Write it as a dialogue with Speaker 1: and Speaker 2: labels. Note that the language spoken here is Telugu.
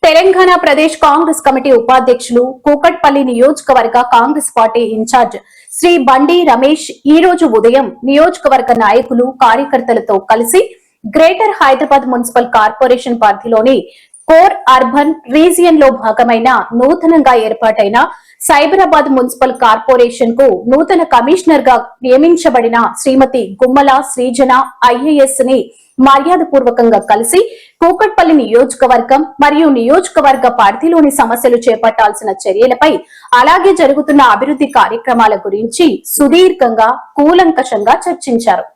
Speaker 1: తెలంగాణ ప్రదేశ్ కాంగ్రెస్ కమిటీ ఉపాధ్యక్షులు కూకట్పల్లి నియోజకవర్గ కాంగ్రెస్ పార్టీ ఇన్ఛార్జ్ శ్రీ బండి రమేష్ ఈ రోజు ఉదయం నియోజకవర్గ నాయకులు కార్యకర్తలతో కలిసి గ్రేటర్ హైదరాబాద్ మున్సిపల్ కార్పొరేషన్ పరిధిలోని కోర్ అర్బన్ రీజియన్ లో భాగమైన నూతనంగా ఏర్పాటైన సైబరాబాద్ మున్సిపల్ కార్పొరేషన్ కు నూతన కమిషనర్ గా నియమించబడిన శ్రీమతి గుమ్మల శ్రీజన ఐఏఎస్ ని మర్యాదపూర్వకంగా కలిసి కూకట్పల్లి నియోజకవర్గం మరియు నియోజకవర్గ పరిధిలోని సమస్యలు చేపట్టాల్సిన చర్యలపై అలాగే జరుగుతున్న అభివృద్ధి కార్యక్రమాల గురించి సుదీర్ఘంగా కూలంకషంగా చర్చించారు.